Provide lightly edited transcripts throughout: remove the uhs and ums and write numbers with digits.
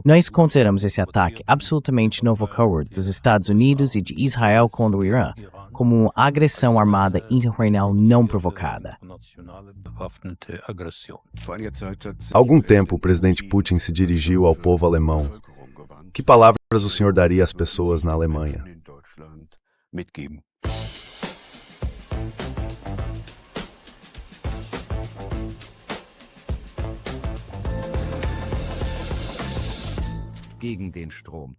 Nós consideramos esse ataque absolutamente novo ocorrido dos Estados Unidos e de Israel contra o Irã como uma agressão armada internacional não provocada. Há algum tempo, o presidente Putin se dirigiu ao povo alemão. Que palavras o senhor daria às pessoas na Alemanha? Gegen den Strom.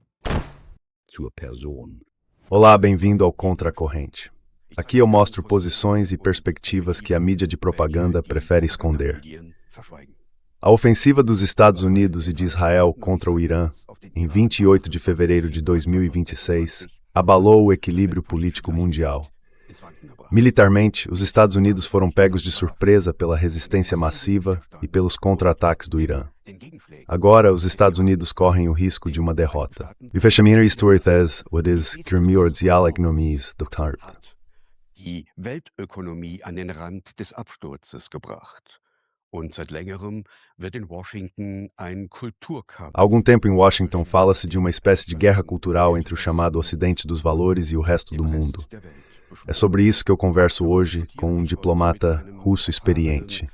Zur Person. Olá, bem-vindo ao Contra-Corrente. Aqui eu mostro posições e perspectivas que a mídia de propaganda prefere esconder. A ofensiva dos Estados Unidos e de Israel contra o Irã, em 28 de fevereiro de 2026, abalou o equilíbrio político mundial. Militarmente, os Estados Unidos foram pegos de surpresa pela resistência massiva e pelos contra-ataques do Irã. Agora, os Estados Unidos correm o risco de uma derrota. Vi verstehen ist es, what is Krimiordialeknomies Dr. Die Weltökonomie an den Rand des Absturzes gebracht. Und seit längerem wird in Washington ein Kulturkampf. Há algum tempo em Washington fala-se de uma espécie de guerra cultural entre o chamado Ocidente dos Valores e o resto do mundo. É sobre isso que eu converso hoje com um diplomata russo experiente.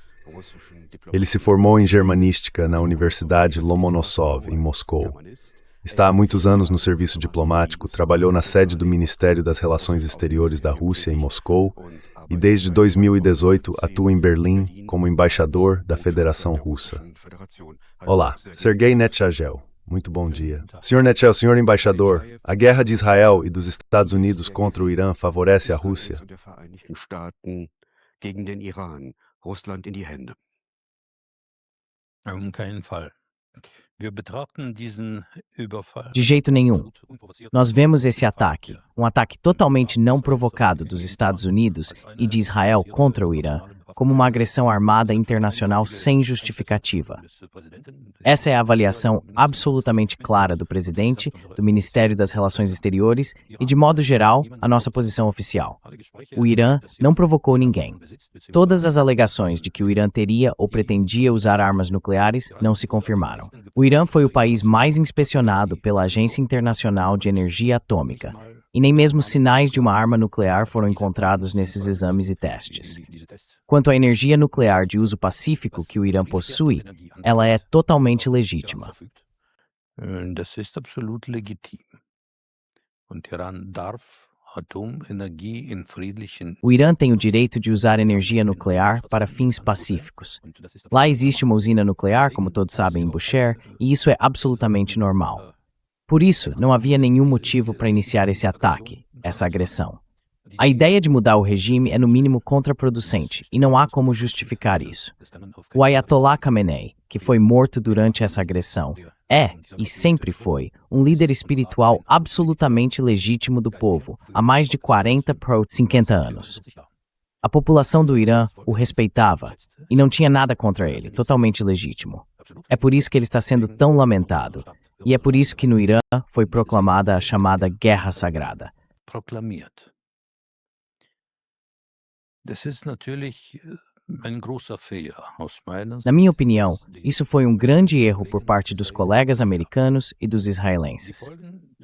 Ele se formou em germanística na Universidade Lomonosov, em Moscou. Está há muitos anos no serviço diplomático, trabalhou na sede do Ministério das Relações Exteriores da Rússia, em Moscou, e desde 2018 atua em Berlim como embaixador da Federação Russa. Olá, Sergei Netchagel. Muito bom dia. Senhor Netchel, senhor embaixador, a guerra de Israel e dos Estados Unidos contra o Irã favorece a Rússia? De jeito nenhum. Nós vemos esse ataque, um ataque totalmente não provocado dos Estados Unidos e de Israel contra o Irã, como uma agressão armada internacional sem justificativa. Essa é a avaliação absolutamente clara do presidente, do Ministério das Relações Exteriores e, de modo geral, a nossa posição oficial. O Irã não provocou ninguém. Todas as alegações de que o Irã teria ou pretendia usar armas nucleares não se confirmaram. O Irã foi o país mais inspecionado pela Agência Internacional de Energia Atômica, e nem mesmo sinais de uma arma nuclear foram encontrados nesses exames e testes. Quanto à energia nuclear de uso pacífico que o Irã possui, ela é totalmente legítima. O Irã tem o direito de usar energia nuclear para fins pacíficos. Lá existe uma usina nuclear, como todos sabem, em Bushehr, e isso é absolutamente normal. Por isso, não havia nenhum motivo para iniciar esse ataque, essa agressão. A ideia de mudar o regime é no mínimo contraproducente, e não há como justificar isso. O Ayatollah Khamenei, que foi morto durante essa agressão, é, e sempre foi, um líder espiritual absolutamente legítimo do povo, há mais de 50 anos. A população do Irã o respeitava, e não tinha nada contra ele, totalmente legítimo. É por isso que ele está sendo tão lamentado. E é por isso que no Irã foi proclamada a chamada Guerra Sagrada. Na minha opinião, isso foi um grande erro por parte dos colegas americanos e dos israelenses.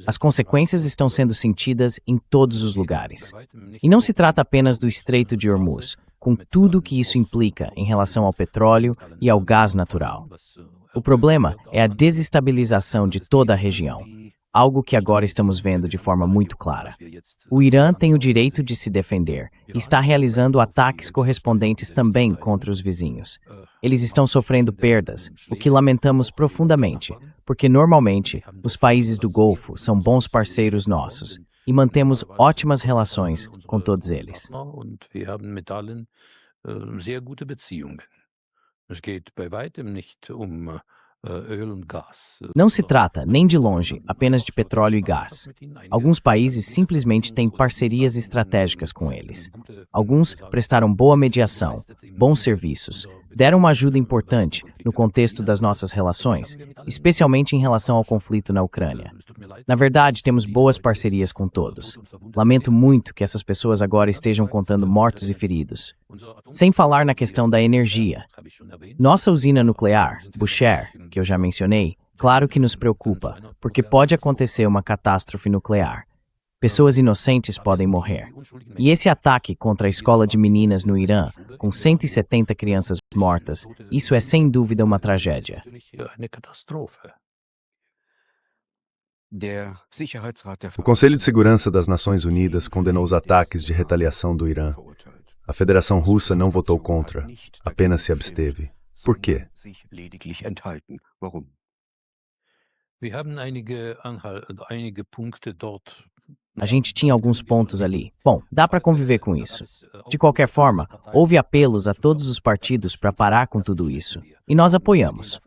As consequências estão sendo sentidas em todos os lugares. E não se trata apenas do Estreito de Hormuz, com tudo o que isso implica em relação ao petróleo e ao gás natural. O problema é a desestabilização de toda a região, algo que agora estamos vendo de forma muito clara. O Irã tem o direito de se defender e está realizando ataques correspondentes também contra os vizinhos. Eles estão sofrendo perdas, o que lamentamos profundamente, porque normalmente os países do Golfo são bons parceiros nossos e mantemos ótimas relações com todos eles. Não se trata, nem de longe, apenas de petróleo e gás. Alguns países simplesmente têm parcerias estratégicas com eles. Alguns prestaram boa mediação, bons serviços, deram uma ajuda importante no contexto das nossas relações, especialmente em relação ao conflito na Ucrânia. Na verdade, temos boas parcerias com todos. Lamento muito que essas pessoas agora estejam contando mortos e feridos. Sem falar na questão da energia. Nossa usina nuclear, Bushehr, que eu já mencionei, claro que nos preocupa, porque pode acontecer uma catástrofe nuclear. Pessoas inocentes podem morrer. E esse ataque contra a escola de meninas no Irã, com 170 crianças mortas, isso é sem dúvida uma tragédia. O Conselho de Segurança das Nações Unidas condenou os ataques de retaliação do Irã. A Federação Russa não votou contra, apenas se absteve. Por quê? A gente tinha alguns pontos ali. Bom, dá para conviver com isso. De qualquer forma, houve apelos a todos os partidos para parar com tudo isso. E nós apoiamos,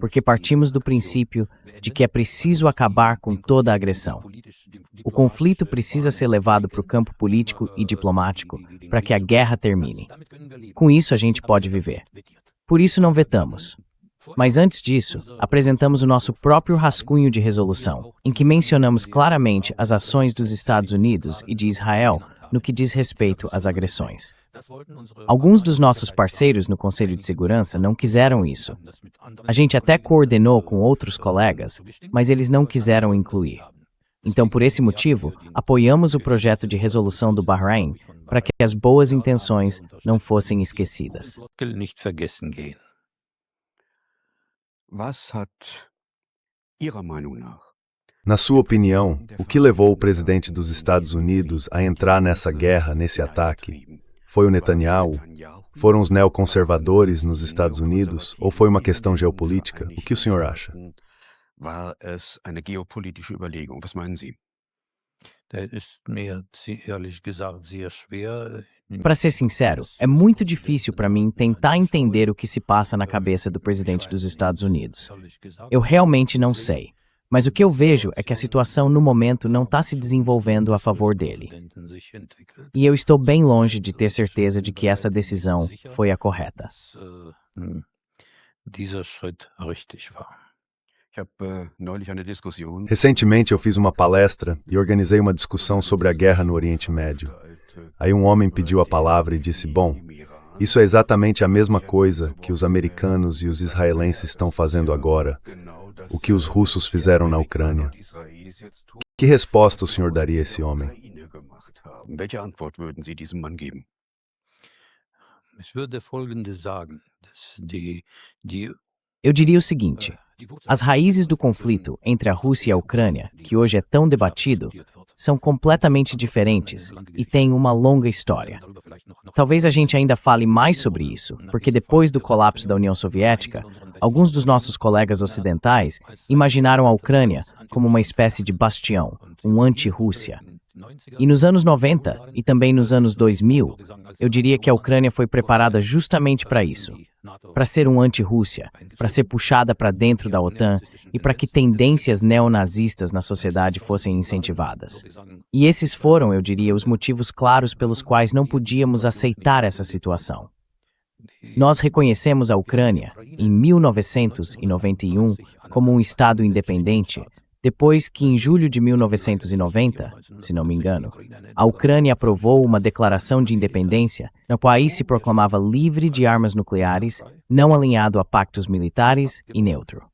porque partimos do princípio de que é preciso acabar com toda a agressão. O conflito precisa ser levado para o campo político e diplomático para que a guerra termine. Com isso a gente pode viver. Por isso não vetamos. Mas antes disso, apresentamos o nosso próprio rascunho de resolução, em que mencionamos claramente as ações dos Estados Unidos e de Israel no que diz respeito às agressões. Alguns dos nossos parceiros no Conselho de Segurança não quiseram isso. A gente até coordenou com outros colegas, mas eles não quiseram incluir. Então, por esse motivo, apoiamos o projeto de resolução do Bahrein para que as boas intenções não fossem esquecidas. Na sua opinião, o que levou o presidente dos Estados Unidos a entrar nessa guerra, nesse ataque? Foi o Netanyahu? Foram os neoconservadores nos Estados Unidos? Ou foi uma questão geopolítica? O que o senhor acha? Para ser sincero, é muito difícil para mim tentar entender o que se passa na cabeça do presidente dos Estados Unidos. Eu realmente não sei. Mas o que eu vejo é que a situação no momento não está se desenvolvendo a favor dele. E eu estou bem longe de ter certeza de que essa decisão foi a correta. Recentemente eu fiz uma palestra e organizei uma discussão sobre a guerra no Oriente Médio. Aí um homem pediu a palavra e disse, bom, isso é exatamente a mesma coisa que os americanos e os israelenses estão fazendo agora, o que os russos fizeram na Ucrânia. Que resposta o senhor daria a esse homem? Eu diria o seguinte: as raízes do conflito entre a Rússia e a Ucrânia, que hoje é tão debatido, são completamente diferentes e têm uma longa história. Talvez a gente ainda fale mais sobre isso, porque depois do colapso da União Soviética, alguns dos nossos colegas ocidentais imaginaram a Ucrânia como uma espécie de bastião, um anti-Rússia. E nos anos 90 e também nos anos 2000, eu diria que a Ucrânia foi preparada justamente para isso, para ser um anti-Rússia, para ser puxada para dentro da OTAN e para que tendências neonazistas na sociedade fossem incentivadas. E esses foram, eu diria, os motivos claros pelos quais não podíamos aceitar essa situação. Nós reconhecemos a Ucrânia, em 1991, como um Estado independente, depois que, em julho de 1990, se não me engano, a Ucrânia aprovou uma declaração de independência no qual o país se proclamava livre de armas nucleares, não alinhado a pactos militares e neutro.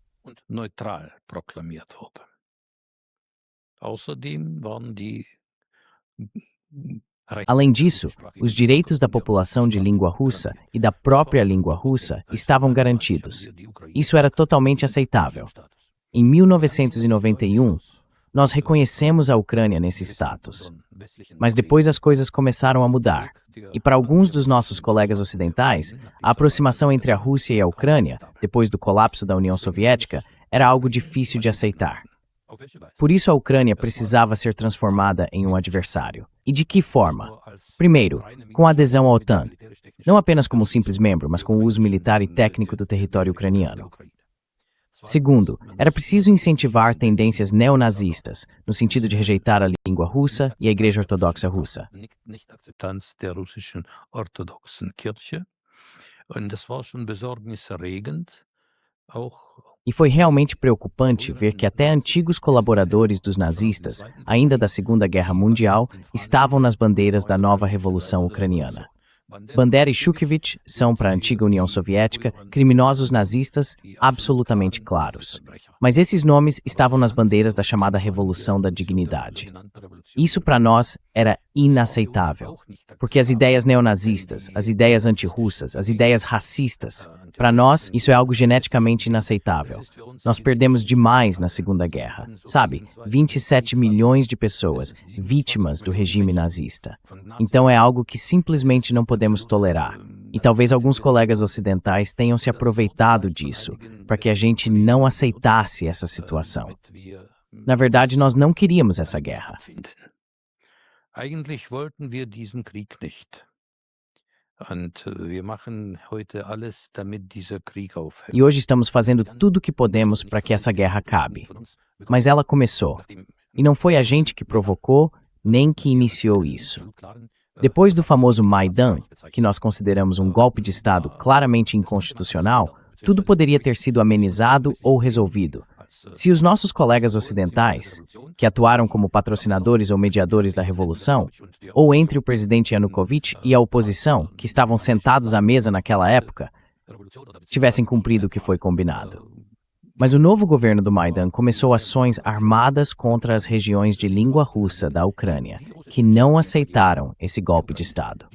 Além disso, os direitos da população de língua russa e da própria língua russa estavam garantidos. Isso era totalmente aceitável. Em 1991, nós reconhecemos a Ucrânia nesse status. Mas depois as coisas começaram a mudar. E para alguns dos nossos colegas ocidentais, a aproximação entre a Rússia e a Ucrânia, depois do colapso da União Soviética, era algo difícil de aceitar. Por isso a Ucrânia precisava ser transformada em um adversário. E de que forma? Primeiro, com a adesão à OTAN. Não apenas como simples membro, mas com o uso militar e técnico do território ucraniano. Segundo, era preciso incentivar tendências neonazistas, no sentido de rejeitar a língua russa e a Igreja Ortodoxa Russa. E foi realmente preocupante ver que até antigos colaboradores dos nazistas, ainda da Segunda Guerra Mundial, estavam nas bandeiras da nova Revolução Ucraniana. Bandera e Shushkevich são, para a antiga União Soviética, criminosos nazistas absolutamente claros. Mas esses nomes estavam nas bandeiras da chamada Revolução da Dignidade. Isso, para nós, era inaceitável, porque as ideias neonazistas, as ideias antirrussas, as ideias racistas, para nós, isso é algo geneticamente inaceitável. Nós perdemos demais na Segunda Guerra. Sabe, 27 milhões de pessoas vítimas do regime nazista. Então é algo que simplesmente não podemos tolerar. E talvez alguns colegas ocidentais tenham se aproveitado disso, para que a gente não aceitasse essa situação. Na verdade, nós não queríamos essa guerra. Eigentlich wollten wir diesen Krieg nicht. Und wir machen heute alles, damit dieser Krieg aufhört. E hoje estamos fazendo tudo o que podemos para que essa guerra acabe. Mas ela começou. E não foi a gente que provocou, nem que iniciou isso. Depois do famoso Maidan, que nós consideramos um golpe de Estado claramente inconstitucional, tudo poderia ter sido amenizado ou resolvido. Se os nossos colegas ocidentais, que atuaram como patrocinadores ou mediadores da revolução, ou entre o presidente Yanukovych e a oposição, que estavam sentados à mesa naquela época, tivessem cumprido o que foi combinado. Mas o novo governo do Maidan começou ações armadas contra as regiões de língua russa da Ucrânia, que não aceitaram esse golpe de Estado.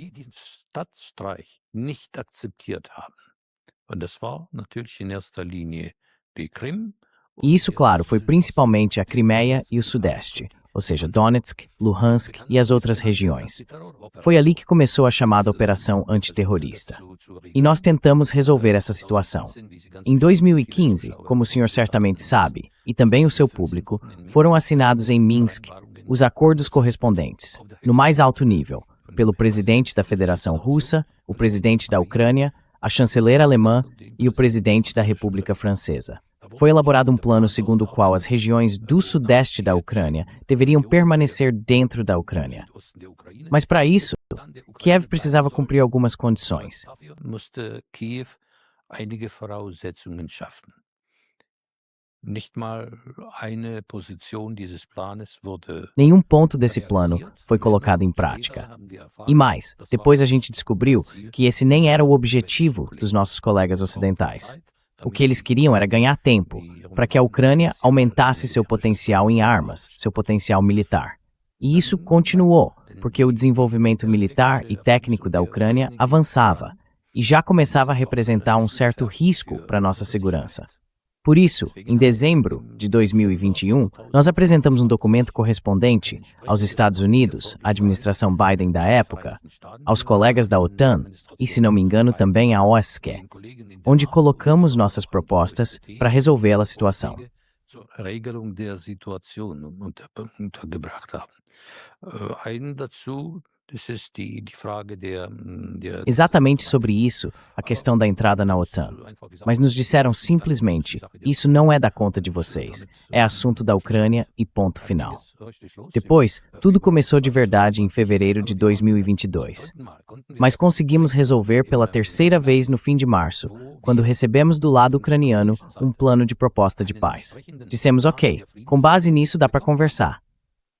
E isso, claro, foi principalmente a Crimeia e o Sudeste, ou seja, Donetsk, Luhansk e as outras regiões. Foi ali que começou a chamada Operação Antiterrorista. E nós tentamos resolver essa situação. Em 2015, como o senhor certamente sabe, e também o seu público, foram assinados em Minsk os acordos correspondentes, no mais alto nível, pelo presidente da Federação Russa, o presidente da Ucrânia, a chanceler alemã e o presidente da República Francesa. Foi elaborado um plano segundo o qual as regiões do sudeste da Ucrânia deveriam permanecer dentro da Ucrânia. Mas para isso, Kiev precisava cumprir algumas condições. Nenhum ponto desse plano foi colocado em prática. E mais, depois a gente descobriu que esse nem era o objetivo dos nossos colegas ocidentais. O que eles queriam era ganhar tempo, para que a Ucrânia aumentasse seu potencial em armas, seu potencial militar. E isso continuou, porque o desenvolvimento militar e técnico da Ucrânia avançava, e já começava a representar um certo risco para nossa segurança. Por isso, em dezembro de 2021, nós apresentamos um documento correspondente aos Estados Unidos, à administração Biden da época, aos colegas da OTAN e, se não me engano, também à OSCE, onde colocamos nossas propostas para resolver a situação. Exatamente sobre isso, a questão da entrada na OTAN. Mas nos disseram simplesmente, isso não é da conta de vocês, é assunto da Ucrânia e ponto final. Depois, tudo começou de verdade em fevereiro de 2022. Mas conseguimos resolver pela terceira vez no fim de março, quando recebemos do lado ucraniano um plano de proposta de paz. Dissemos, ok, com base nisso dá para conversar.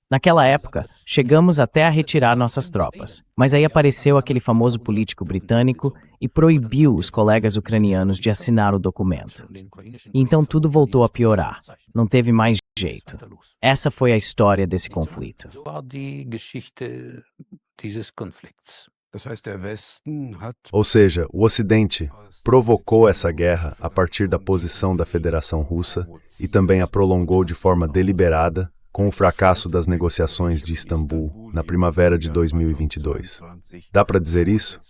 Naquela época, chegamos até a retirar nossas tropas, mas aí apareceu aquele famoso político britânico e proibiu os colegas ucranianos de assinar o documento. E então tudo voltou a piorar, não teve mais jeito. Essa foi a história desse conflito. Ou seja, o Ocidente provocou essa guerra a partir da posição da Federação Russa e também a prolongou de forma deliberada, com o fracasso das negociações de Istambul na primavera de 2022. Dá para dizer isso?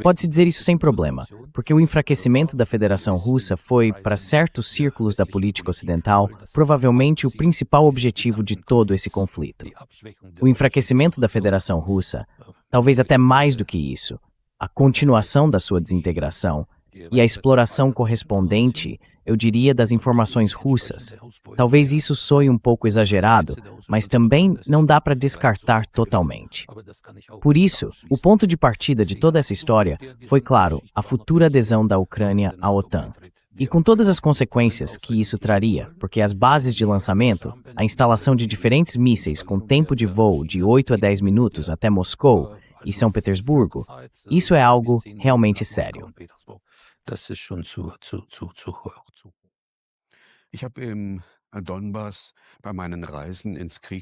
Pode-se dizer isso sem problema, porque o enfraquecimento da Federação Russa foi, para certos círculos da política ocidental, provavelmente o principal objetivo de todo esse conflito. O enfraquecimento da Federação Russa, talvez até mais do que isso, a continuação da sua desintegração, e a exploração correspondente eu diria das informações russas. Talvez isso soe um pouco exagerado, mas também não dá para descartar totalmente. Por isso, o ponto de partida de toda essa história foi, claro, a futura adesão da Ucrânia à OTAN. E com todas as consequências que isso traria, porque as bases de lançamento, a instalação de diferentes mísseis com tempo de voo de 8 a 10 minutos até Moscou e São Petersburgo, isso é algo realmente sério.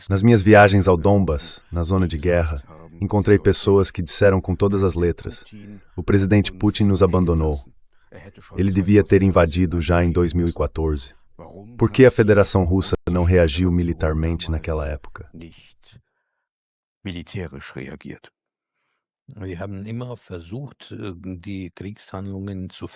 Nas minhas viagens ao Donbas, na zona de guerra, encontrei pessoas que disseram com todas as letras: o presidente Putin nos abandonou. Ele devia ter invadido já em 2014. Por que a Federação Russa não reagiu militarmente naquela época?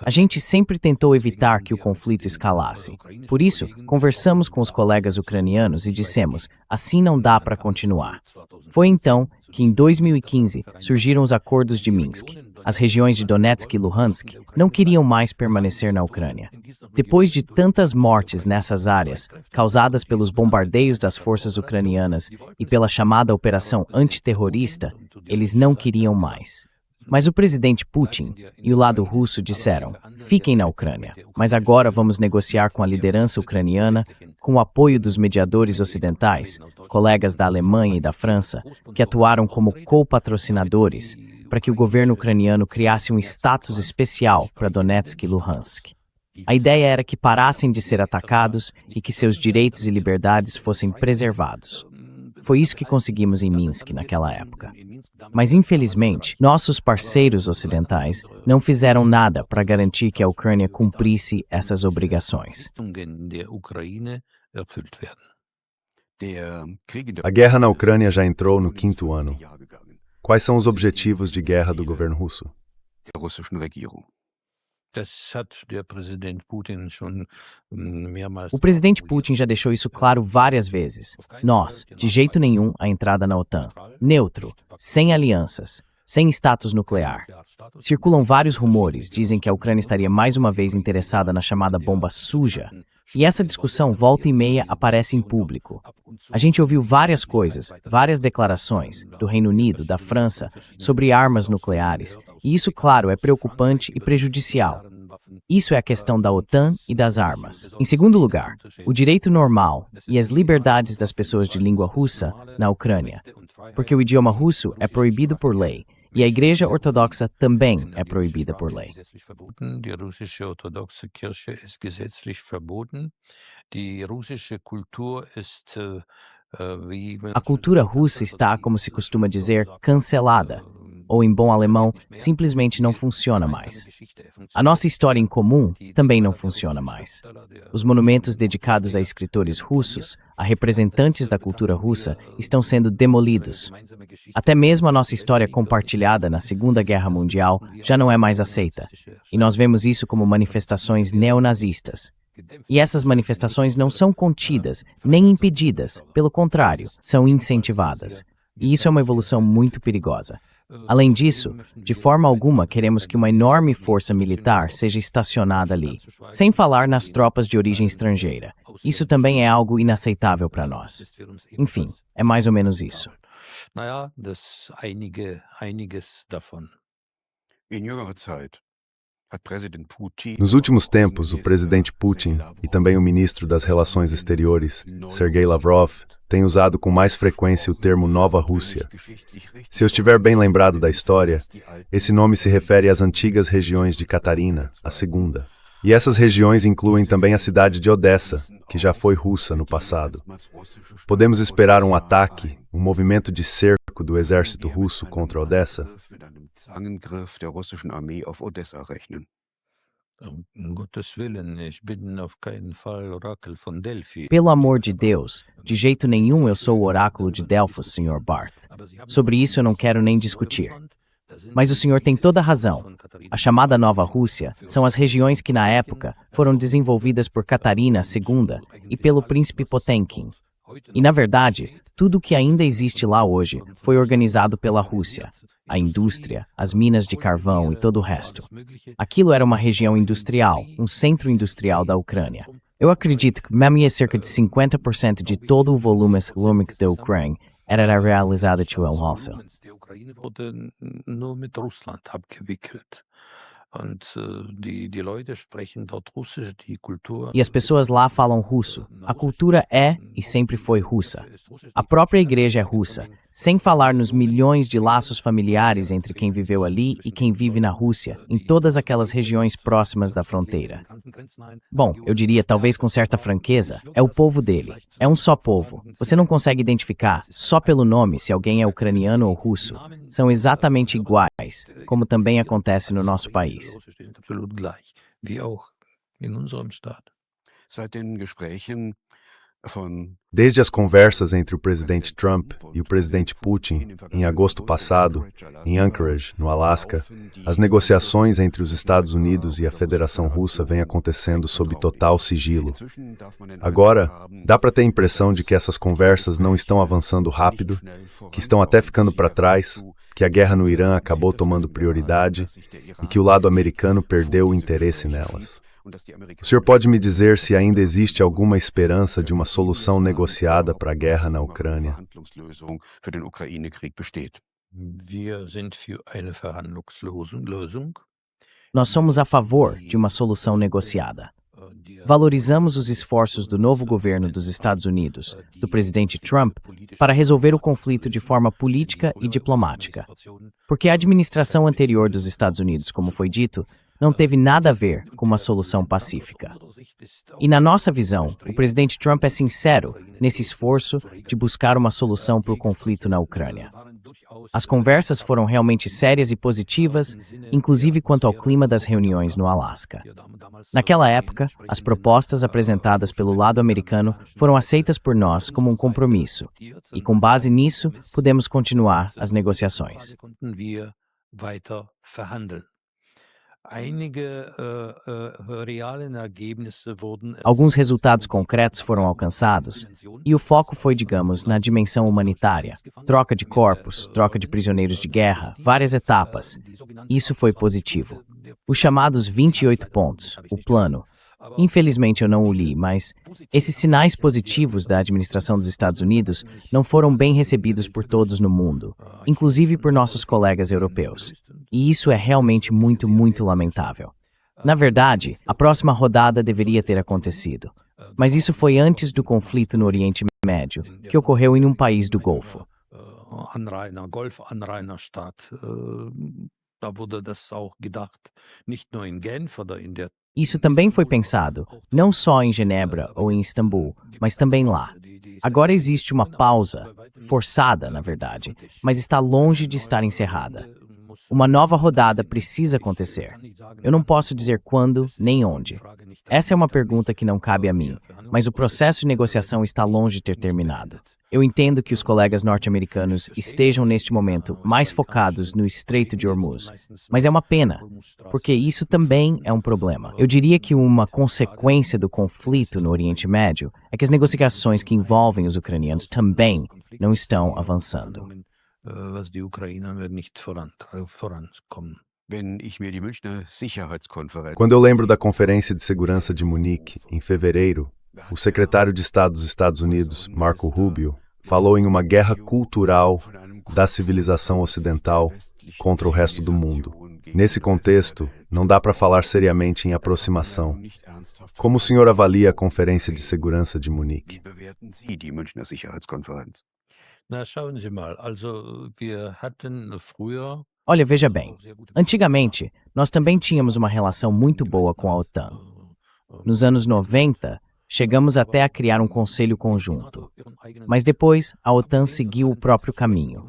A gente sempre tentou evitar que o conflito escalasse. Por isso, conversamos com os colegas ucranianos e dissemos: assim não dá para continuar. Foi então que, em 2015, surgiram os acordos de Minsk. As regiões de Donetsk e Luhansk não queriam mais permanecer na Ucrânia. Depois de tantas mortes nessas áreas, causadas pelos bombardeios das forças ucranianas e pela chamada Operação Antiterrorista, eles não queriam mais. Mas o presidente Putin e o lado russo disseram: fiquem na Ucrânia, mas agora vamos negociar com a liderança ucraniana, com o apoio dos mediadores ocidentais, colegas da Alemanha e da França, que atuaram como co-patrocinadores, para que o governo ucraniano criasse um status especial para Donetsk e Luhansk. A ideia era que parassem de ser atacados e que seus direitos e liberdades fossem preservados. Foi isso que conseguimos em Minsk naquela época. Mas, infelizmente, nossos parceiros ocidentais não fizeram nada para garantir que a Ucrânia cumprisse essas obrigações. A guerra na Ucrânia já entrou no 5º ano. Quais são os objetivos de guerra do governo russo? O presidente Putin já deixou isso claro várias vezes. Nós, de jeito nenhum, a entrada na OTAN. Neutro, sem alianças, sem status nuclear. Circulam vários rumores, dizem que a Ucrânia estaria mais uma vez interessada na chamada bomba suja. E essa discussão volta e meia aparece em público. A gente ouviu várias coisas, várias declarações do Reino Unido, da França, sobre armas nucleares. E isso, claro, é preocupante e prejudicial. Isso é a questão da OTAN e das armas. Em segundo lugar, o direito normal e as liberdades das pessoas de língua russa na Ucrânia. Porque o idioma russo é proibido por lei. E a Igreja Ortodoxa também é proibida por lei. A cultura russa está, como se costuma dizer, cancelada. Ou, em bom alemão, simplesmente não funciona mais. A nossa história em comum também não funciona mais. Os monumentos dedicados a escritores russos, a representantes da cultura russa, estão sendo demolidos. Até mesmo a nossa história compartilhada na Segunda Guerra Mundial já não é mais aceita. E nós vemos isso como manifestações neonazistas. E essas manifestações não são contidas, nem impedidas, pelo contrário, são incentivadas. E isso é uma evolução muito perigosa. Além disso, de forma alguma queremos que uma enorme força militar seja estacionada ali, sem falar nas tropas de origem estrangeira. Isso também é algo inaceitável para nós. Enfim, é mais ou menos isso. Nos últimos tempos, o presidente Putin e também o ministro das Relações Exteriores, Sergei Lavrov, têm usado com mais frequência o termo Nova Rússia. Se eu estiver bem lembrado da história, esse nome se refere às antigas regiões de Catarina, a segunda. E essas regiões incluem também a cidade de Odessa, que já foi russa no passado. Podemos esperar um ataque, um movimento de cerco do exército russo contra Odessa? Pelo amor de Deus, de jeito nenhum eu sou o oráculo de Delfos, Sr. Barth. Sobre isso eu não quero nem discutir. Mas o senhor tem toda a razão. A chamada Nova Rússia são as regiões que na época foram desenvolvidas por Catarina II e pelo príncipe Potemkin. E na verdade, tudo o que ainda existe lá hoje foi organizado pela Rússia. a indústria, as minas de carvão e todo o resto. Aquilo era uma região industrial, um centro industrial da Ucrânia. Eu acredito que mesmo cerca de 50% de todo o volume econômico da Ucrânia era realizado pelo Russo. E as pessoas lá falam russo. A cultura é e sempre foi russa. A própria igreja é russa, sem falar nos milhões de laços familiares entre quem viveu ali e quem vive na Rússia, em todas aquelas regiões próximas da fronteira. Bom, eu diria talvez com certa franqueza, é o povo dele. É um só povo. Você não consegue identificar, só pelo nome, se alguém é ucraniano ou russo. São exatamente iguais, como também acontece no nosso país. Desde as conversas entre o presidente Trump e o presidente Putin, em agosto passado, em Anchorage, no Alasca, as negociações entre os Estados Unidos e a Federação Russa vêm acontecendo sob total sigilo. Agora, dá para ter a impressão de que essas conversas não estão avançando rápido, que estão até ficando para trás, que a guerra no Irã acabou tomando prioridade e que o lado americano perdeu o interesse nelas. O senhor pode me dizer se ainda existe alguma esperança de uma solução negociada para a guerra na Ucrânia? Nós somos a favor de uma solução negociada. Valorizamos os esforços do novo governo dos Estados Unidos, do presidente Trump, para resolver o conflito de forma política e diplomática. Porque a administração anterior dos Estados Unidos, como foi dito, não teve nada a ver com uma solução pacífica. E na nossa visão, o presidente Trump é sincero nesse esforço de buscar uma solução para o conflito na Ucrânia. As conversas foram realmente sérias e positivas, inclusive quanto ao clima das reuniões no Alasca. Naquela época, as propostas apresentadas pelo lado americano foram aceitas por nós como um compromisso, e com base nisso, pudemos continuar as negociações. Alguns resultados concretos foram alcançados, e o foco foi, digamos, na dimensão humanitária. Troca de corpos, troca de prisioneiros de guerra, várias etapas. Isso foi positivo. Os chamados 28 pontos, o plano. Infelizmente eu não o li, mas esses sinais positivos da administração dos Estados Unidos não foram bem recebidos por todos no mundo, inclusive por nossos colegas europeus. E isso é realmente muito, muito lamentável. Na verdade, a próxima rodada deveria ter acontecido, mas isso foi antes do conflito no Oriente Médio, que ocorreu em um país do Golfo. Isso também foi pensado, não só em Genebra ou em Istambul, mas também lá. Agora existe uma pausa, forçada, na verdade, mas está longe de estar encerrada. Uma nova rodada precisa acontecer. Eu não posso dizer quando nem onde. Essa é uma pergunta que não cabe a mim, mas o processo de negociação está longe de ter terminado. Eu entendo que os colegas norte-americanos estejam neste momento mais focados no Estreito de Hormuz, mas é uma pena, porque isso também é um problema. Eu diria que uma consequência do conflito no Oriente Médio é que as negociações que envolvem os ucranianos também não estão avançando. Quando eu lembro da Conferência de Segurança de Munique, em fevereiro, o secretário de Estado dos Estados Unidos, Marco Rubio, falou em uma guerra cultural da civilização ocidental contra o resto do mundo. Nesse contexto, não dá para falar seriamente em aproximação. Como o senhor avalia a Conferência de Segurança de Munique? Olha, veja bem, antigamente, nós também tínhamos uma relação muito boa com a OTAN. Nos anos 90, chegamos até a criar um conselho conjunto. Mas depois, a OTAN seguiu o próprio caminho.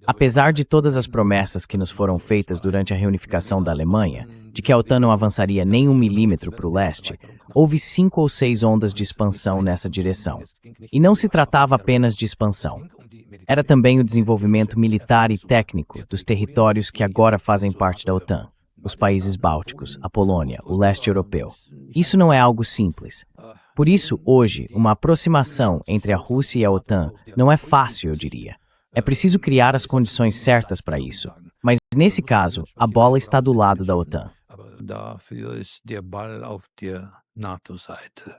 Apesar de todas as promessas que nos foram feitas durante a reunificação da Alemanha, de que a OTAN não avançaria nem 1 milímetro para o leste, houve 5 ou 6 ondas de expansão nessa direção. E não se tratava apenas de expansão. Era também o desenvolvimento militar e técnico dos territórios que agora fazem parte da OTAN, os países bálticos, a Polônia, o leste europeu. Isso não é algo simples. Por isso, hoje, uma aproximação entre a Rússia e a OTAN não é fácil, eu diria. É preciso criar as condições certas para isso. Mas, nesse caso, a bola está do lado da OTAN. Dafür ist der Ball auf der NATO-Seite.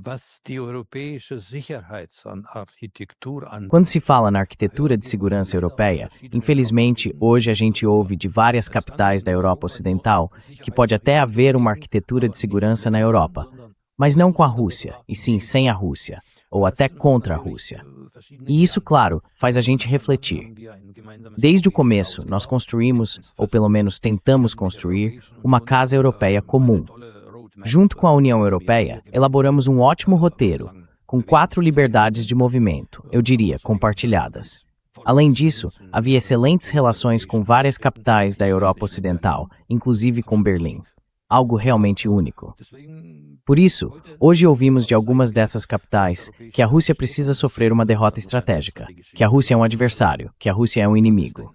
Was die europäische Sicherheitsarchitektur Quando se fala na arquitetura de segurança europeia, infelizmente, hoje a gente ouve de várias capitais da Europa Ocidental que pode até haver uma arquitetura de segurança na Europa, mas não com a Rússia, e sim sem a Rússia, ou até contra a Rússia. E isso, claro, faz a gente refletir. Desde o começo, nós construímos, ou pelo menos tentamos construir, uma casa europeia comum. Junto com a União Europeia, elaboramos um ótimo roteiro, com 4 liberdades de movimento, eu diria, compartilhadas. Além disso, havia excelentes relações com várias capitais da Europa Ocidental, inclusive com Berlim. Algo realmente único. Por isso, hoje ouvimos de algumas dessas capitais que a Rússia precisa sofrer uma derrota estratégica, que a Rússia é um adversário, que a Rússia é um inimigo.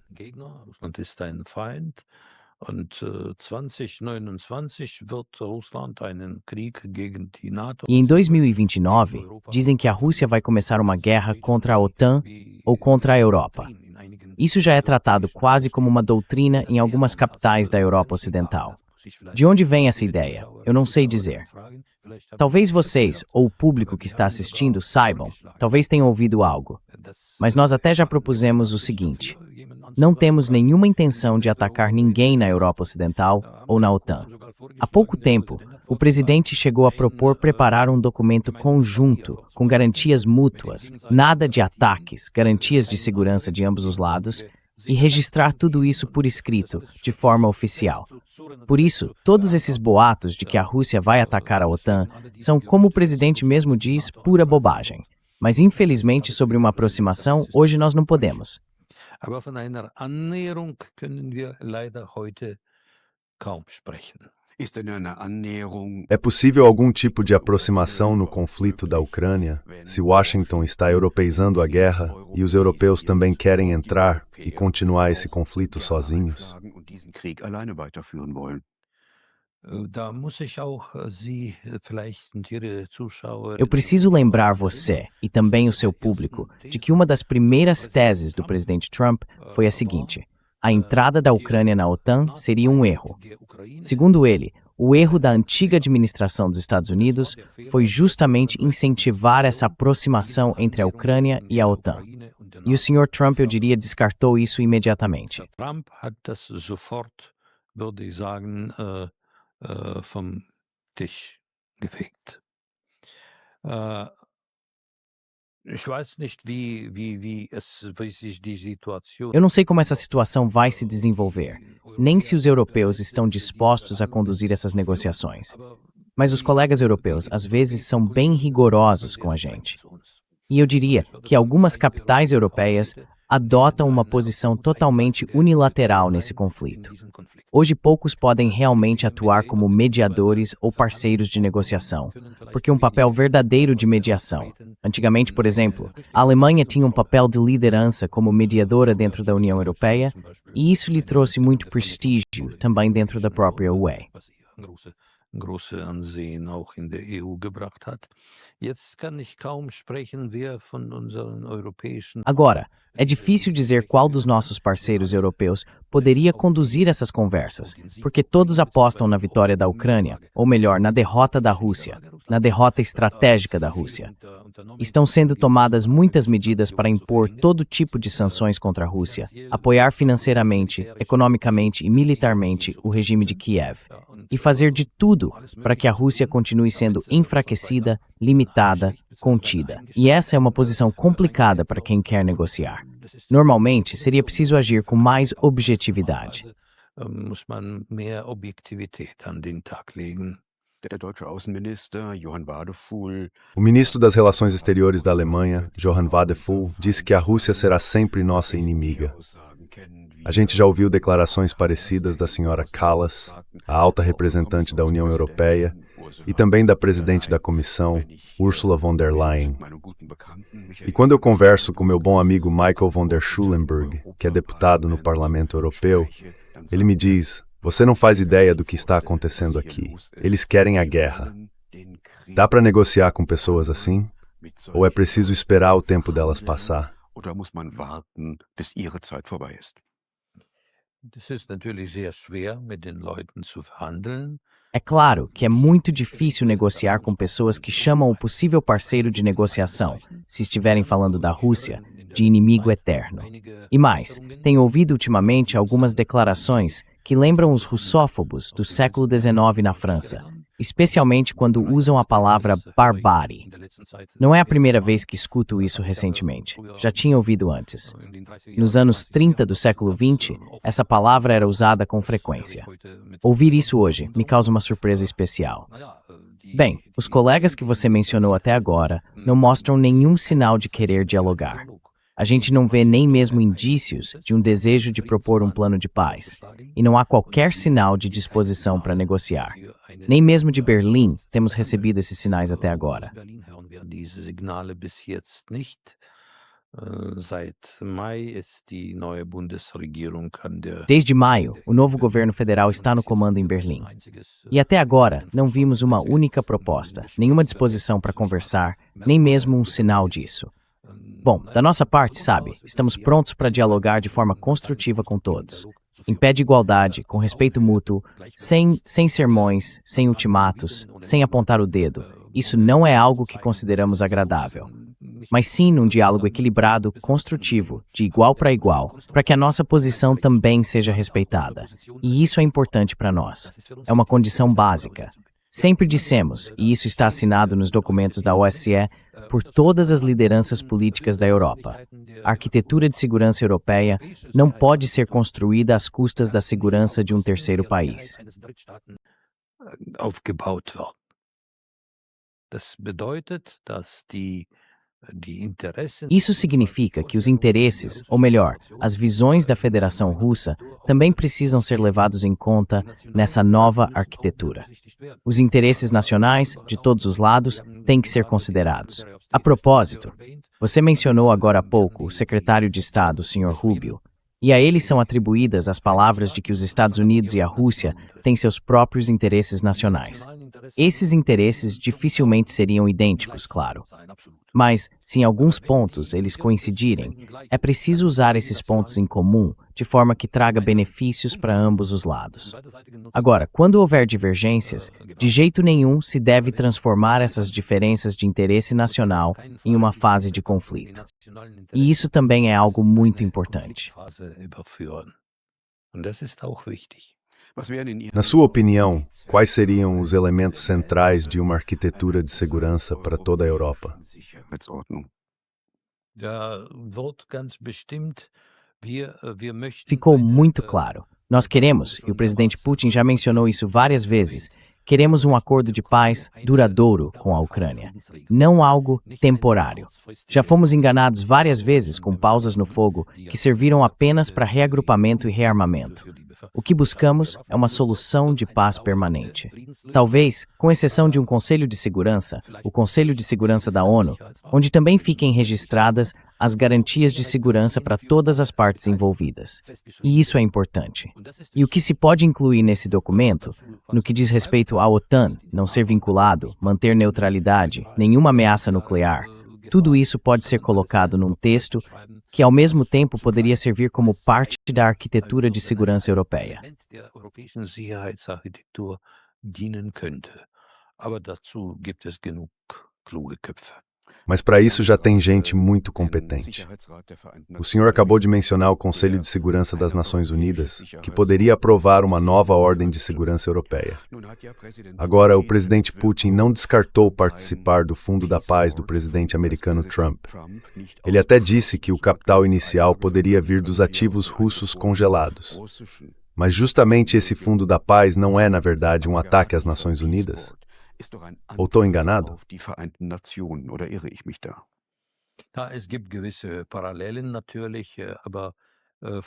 E em 2029, dizem que a Rússia vai começar uma guerra contra a OTAN ou contra a Europa. Isso já é tratado quase como uma doutrina em algumas capitais da Europa Ocidental. De onde vem essa ideia? Eu não sei dizer. Talvez vocês, ou o público que está assistindo, saibam, talvez tenham ouvido algo. Mas nós até já propusemos o seguinte: não temos nenhuma intenção de atacar ninguém na Europa Ocidental ou na OTAN. Há pouco tempo, o presidente chegou a propor preparar um documento conjunto, com garantias mútuas, nada de ataques, garantias de segurança de ambos os lados, e registrar tudo isso por escrito, de forma oficial. Por isso, todos esses boatos de que a Rússia vai atacar a OTAN são, como o presidente mesmo diz, pura bobagem. Mas, infelizmente, sobre uma aproximação, hoje nós não podemos. Aber von einer Annäherung können wir leider heute kaum sprechen. É possível algum tipo de aproximação no conflito da Ucrânia, se Washington está europeizando a guerra e os europeus também querem entrar e continuar esse conflito sozinhos? Eu preciso lembrar você, e também o seu público, de que uma das primeiras teses do presidente Trump foi a seguinte: a entrada da Ucrânia na OTAN seria um erro. Segundo ele, o erro da antiga administração dos Estados Unidos foi justamente incentivar essa aproximação entre a Ucrânia e a OTAN. E o Sr. Trump, eu diria, descartou isso imediatamente. Trump hat das sofort, würde ich sagen, vom Tisch gefegt. Eu não sei como essa situação vai se desenvolver, nem se os europeus estão dispostos a conduzir essas negociações. Mas os colegas europeus, às vezes, são bem rigorosos com a gente. E eu diria que algumas capitais europeias adotam uma posição totalmente unilateral nesse conflito. Hoje, poucos podem realmente atuar como mediadores ou parceiros de negociação, porque um papel verdadeiro de mediação. Antigamente, por exemplo, a Alemanha tinha um papel de liderança como mediadora dentro da União Europeia, e isso lhe trouxe muito prestígio também dentro da própria UE. Große Ansehen auch in der EU gebracht hat. Jetzt kann ich kaum sprechen, wer von unseren europäischen... Agora, é difícil dizer qual dos nossos parceiros europeus poderia conduzir essas conversas, porque todos apostam na vitória da Ucrânia, ou melhor, na derrota da Rússia, na derrota estratégica da Rússia. Estão sendo tomadas muitas medidas para impor todo tipo de sanções contra a Rússia, apoiar financeiramente, economicamente e militarmente o regime de Kiev, e fazer de tudo para que a Rússia continue sendo enfraquecida, limitada, contida. E essa é uma posição complicada para quem quer negociar. Normalmente, seria preciso agir com mais objetividade. Muss man mehr Objektivität an den Tag legen. O ministro das Relações Exteriores da Alemanha, Johann Wadephul, disse que a Rússia será sempre nossa inimiga. A gente já ouviu declarações parecidas da senhora Kallas, a alta representante da União Europeia, e também da presidente da Comissão, Ursula von der Leyen. E quando eu converso com meu bom amigo Michael von der Schulenburg, que é deputado no Parlamento Europeu, ele me diz: você não faz ideia do que está acontecendo aqui. Eles querem a guerra. Dá para negociar com pessoas assim? Ou é preciso esperar o tempo delas passar? oder muss man warten, bis ihre Zeit vorbei ist? Das ist natürlich sehr schwer, mit den Leuten zu verhandeln. É claro que é muito difícil negociar com pessoas que chamam o possível parceiro de negociação, se estiverem falando da Rússia, de inimigo eterno. E mais, tenho ouvido ultimamente algumas declarações que lembram os russófobos do século XIX na França, especialmente quando usam a palavra barbárie. Não é a primeira vez que escuto isso recentemente, já tinha ouvido antes. Nos anos 30 do século XX, essa palavra era usada com frequência. Ouvir isso hoje me causa uma surpresa especial. Bem, os colegas que você mencionou até agora não mostram nenhum sinal de querer dialogar. A gente não vê nem mesmo indícios de um desejo de propor um plano de paz, e não há qualquer sinal de disposição para negociar. Nem mesmo de Berlim temos recebido esses sinais até agora. Desde maio, o novo governo federal está no comando em Berlim. E até agora, não vimos uma única proposta, nenhuma disposição para conversar, nem mesmo um sinal disso. Bom, da nossa parte, sabe, estamos prontos para dialogar de forma construtiva com todos. Em pé de igualdade, com respeito mútuo, sem sermões, sem ultimatos, sem apontar o dedo. Isso não é algo que consideramos agradável. Mas sim num diálogo equilibrado, construtivo, de igual para igual, para que a nossa posição também seja respeitada. E isso é importante para nós. É uma condição básica. Sempre dissemos, e isso está assinado nos documentos da OSCE, por todas as lideranças políticas da Europa. A arquitetura de segurança europeia não pode ser construída às custas da segurança de um terceiro país. Isso significa que os interesses, ou melhor, as visões da Federação Russa, também precisam ser levados em conta nessa nova arquitetura. Os interesses nacionais, de todos os lados, têm que ser considerados. A propósito, você mencionou agora há pouco o secretário de Estado, Sr. Rubio, e a ele são atribuídas as palavras de que os Estados Unidos e a Rússia têm seus próprios interesses nacionais. Esses interesses dificilmente seriam idênticos, claro. Mas, se em alguns pontos eles coincidirem, é preciso usar esses pontos em comum de forma que traga benefícios para ambos os lados. Agora, quando houver divergências, de jeito nenhum se deve transformar essas diferenças de interesse nacional em uma fase de conflito. E isso também é algo muito importante. Na sua opinião, quais seriam os elementos centrais de uma arquitetura de segurança para toda a Europa? Ficou muito claro. Nós queremos, e o presidente Putin já mencionou isso várias vezes, queremos um acordo de paz duradouro com a Ucrânia, não algo temporário. Já fomos enganados várias vezes com pausas no fogo que serviram apenas para reagrupamento e rearmamento. O que buscamos é uma solução de paz permanente. Talvez, com exceção de um Conselho de Segurança, o Conselho de Segurança da ONU, onde também fiquem registradas as garantias de segurança para todas as partes envolvidas. E isso é importante. E o que se pode incluir nesse documento, no que diz respeito à OTAN, não ser vinculado, manter neutralidade, nenhuma ameaça nuclear, tudo isso pode ser colocado num texto que, ao mesmo tempo, poderia servir como parte da arquitetura de segurança europeia. Mas para isso já tem gente muito competente. O senhor acabou de mencionar o Conselho de Segurança das Nações Unidas, que poderia aprovar uma nova ordem de segurança europeia. Agora, o presidente Putin não descartou participar do Fundo da Paz do presidente americano Trump. Ele até disse que o capital inicial poderia vir dos ativos russos congelados. Mas justamente esse Fundo da Paz não é, na verdade, um ataque às Nações Unidas? Ou estou enganado?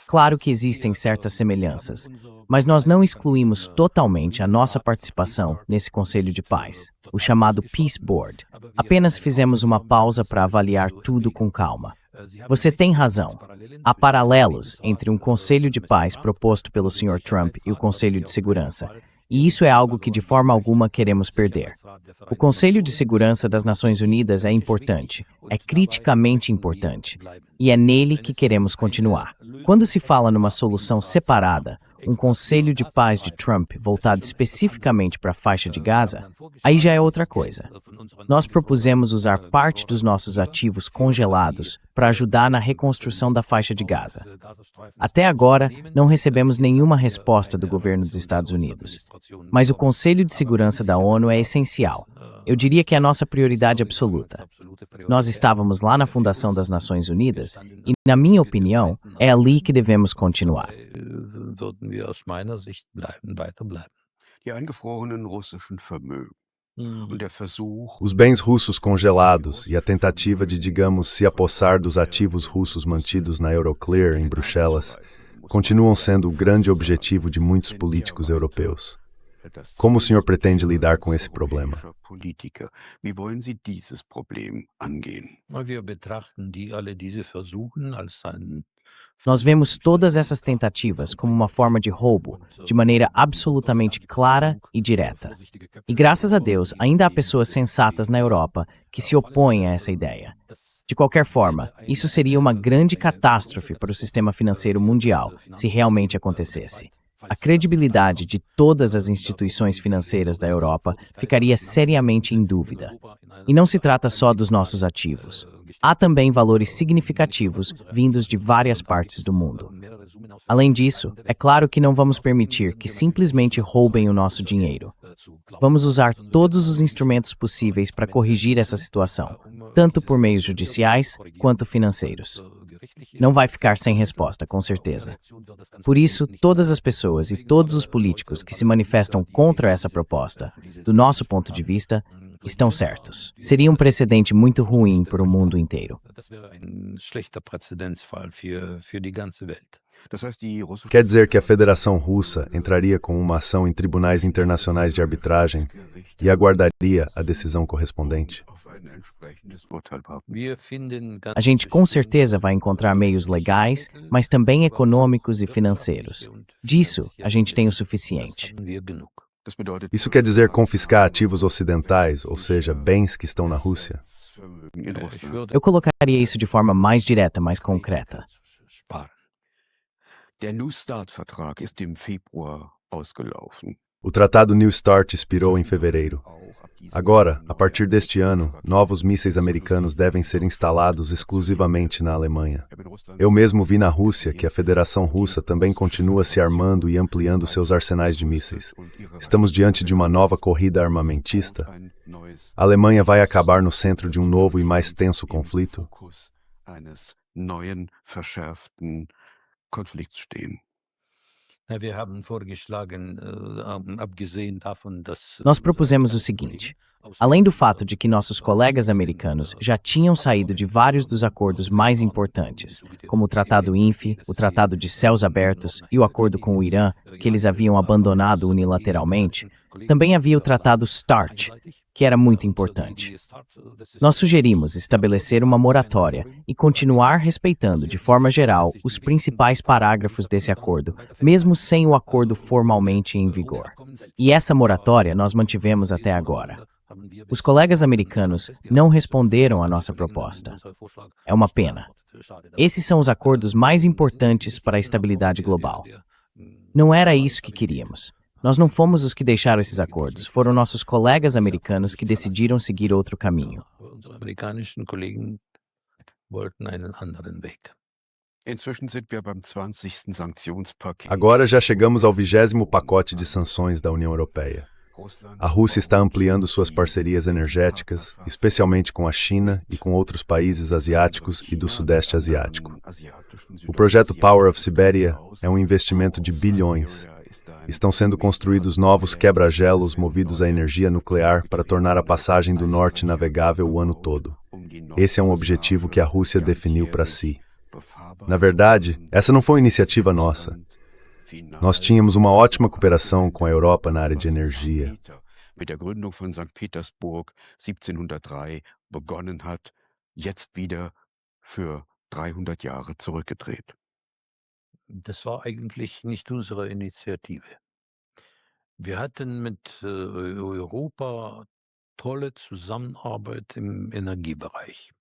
Claro que existem certas semelhanças, mas nós não excluímos totalmente a nossa participação nesse Conselho de Paz, o chamado Peace Board. Apenas fizemos uma pausa para avaliar tudo com calma. Você tem razão. Há paralelos entre um Conselho de Paz proposto pelo Sr. Trump e o Conselho de Segurança. e isso é algo que de forma alguma queremos perder. O Conselho de Segurança das Nações Unidas é importante, é criticamente importante, e é nele que queremos continuar. Quando se fala numa solução separada, um Conselho de Paz de Trump voltado especificamente para a faixa de Gaza, aí já é outra coisa. Nós propusemos usar parte dos nossos ativos congelados para ajudar na reconstrução da faixa de Gaza. Até agora, não recebemos nenhuma resposta do governo dos Estados Unidos. Mas o Conselho de Segurança da ONU é essencial. Eu diria que é a nossa prioridade absoluta. Nós estávamos lá na Fundação das Nações Unidas e, na minha opinião, é ali que devemos continuar. Würden wir aus meiner Sicht weiter bleiben. Die eingefrorenen russischen Vermögen und der Versuch, Os bens russos congelados e a tentativa de, digamos, se apossar dos ativos russos mantidos na Euroclear, em Bruxelas, continuam sendo o grande objetivo de muitos políticos europeus. Como o senhor pretende lidar com esse problema? Politiker, wie wollen Sie dieses Problem angehen? Wir betrachten alle diese Versuchen als ein Nós vemos todas essas tentativas como uma forma de roubo, de maneira absolutamente clara e direta. E graças a Deus, ainda há pessoas sensatas na Europa que se opõem a essa ideia. De qualquer forma, isso seria uma grande catástrofe para o sistema financeiro mundial se realmente acontecesse. A credibilidade de todas as instituições financeiras da Europa ficaria seriamente em dúvida. E não se trata só dos nossos ativos. Há também valores significativos vindos de várias partes do mundo. Além disso, é claro que não vamos permitir que simplesmente roubem o nosso dinheiro. Vamos usar todos os instrumentos possíveis para corrigir essa situação, tanto por meios judiciais quanto financeiros. Não vai ficar sem resposta, com certeza. Por isso, todas as pessoas e todos os políticos que se manifestam contra essa proposta, do nosso ponto de vista, estão certos. Seria um precedente muito ruim para o mundo inteiro. Das wäre ein schlechter Präzedenzfall für die ganze Welt. Das heißt, die russische Quer dizer que a Federação Russa entraria com uma ação em tribunais internacionais de arbitragem e aguardaria a decisão correspondente? auf ein entsprechendes Urteil warten. Wir finden A gente com certeza vai encontrar meios legais, mas também econômicos e financeiros. Disso, a gente tem o suficiente. wir genug. Das bedeutet, Isso quer dizer confiscar ativos ocidentais, ou seja, bens que estão na Rússia? Vermögen in Ich Russland. würde Eu colocaria isso de forma mais direta, mais concreta. sparen. Der New Start-Vertrag ist im Februar ausgelaufen. O Tratado New START expirou em fevereiro. Agora, a partir deste ano, novos mísseis americanos devem ser instalados exclusivamente na Alemanha. Eu mesmo vi na Rússia que a Federação Russa também continua se armando e ampliando seus arsenais de mísseis. Estamos diante de uma nova corrida armamentista? A Alemanha vai acabar no centro de um novo e mais tenso conflito? Fokus eines neuen, verschärften Konflikts stehen. Wir haben vorgeschlagen, abgesehen davon, dass Nós propusemos o seguinte: além do fato de que nossos colegas americanos já tinham saído de vários dos acordos mais importantes, como o Tratado INF, o Tratado de Céus Abertos e o acordo com o Irã, que eles haviam abandonado unilateralmente, também havia o Tratado START, que era muito importante. Nós sugerimos estabelecer uma moratória e continuar respeitando, de forma geral, os principais parágrafos desse acordo, mesmo sem o acordo formalmente em vigor. E essa moratória nós mantivemos até agora. Os colegas americanos não responderam à nossa proposta. É uma pena. Esses são os acordos mais importantes para a estabilidade global. Não era isso que queríamos. Nós não fomos os que deixaram esses acordos, foram nossos colegas americanos que decidiram seguir outro caminho. unsere amerikanischen Kollegen wollten einen anderen Weg. Inzwischen sind wir beim 20. Sanktionspaket. Agora já chegamos ao 20º pacote de sanções da União Europeia. Russland A Rússia está ampliando suas parcerias energéticas, especialmente com a China e com outros países asiáticos e do Sudeste Asiático. O projeto Power of Siberia é um investimento de bilhões. Estão sendo construídos novos quebra-gelos movidos à energia nuclear para tornar a passagem do norte navegável o ano todo. Esse é um objetivo que a Rússia definiu para si. Na verdade, essa não foi uma iniciativa nossa. Nós tínhamos uma ótima cooperação com a Europa na área de energia. Mit der Gründung von St. Petersburg 1703 begonnen hat, jetzt wieder für 300 Jahre zurückgedreht. Das war eigentlich nicht unsere Initiative. Wir hatten mit Europa tolle Zusammenarbeit im Energiebereich.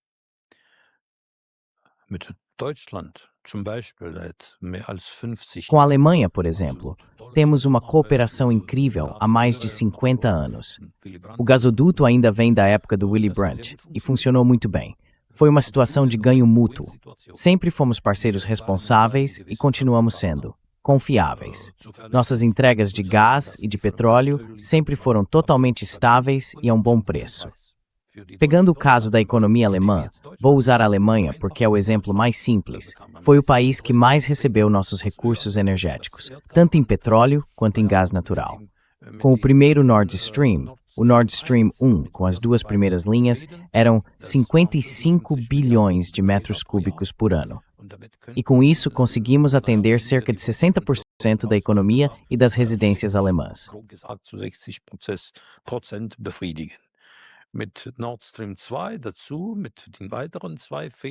Mit Deutschland zum Beispiel seit mehr als 50 Com a Alemanha, por exemplo, temos uma cooperação incrível há mais de 50 anos. O gasoduto ainda vem da época do Willy Brandt e funcionou muito bem. Foi uma situação de ganho mútuo. Sempre fomos parceiros responsáveis e continuamos sendo confiáveis. Nossas entregas de gás e de petróleo sempre foram totalmente estáveis e a um bom preço. Pegando o caso da economia alemã, vou usar a Alemanha porque é o exemplo mais simples. Foi o país que mais recebeu nossos recursos energéticos, tanto em petróleo quanto em gás natural. Com o primeiro Nord Stream, o Nord Stream 1, com as duas primeiras linhas, eram 55 bilhões de metros cúbicos por ano. E com isso conseguimos atender cerca de 60% da economia e das residências alemãs.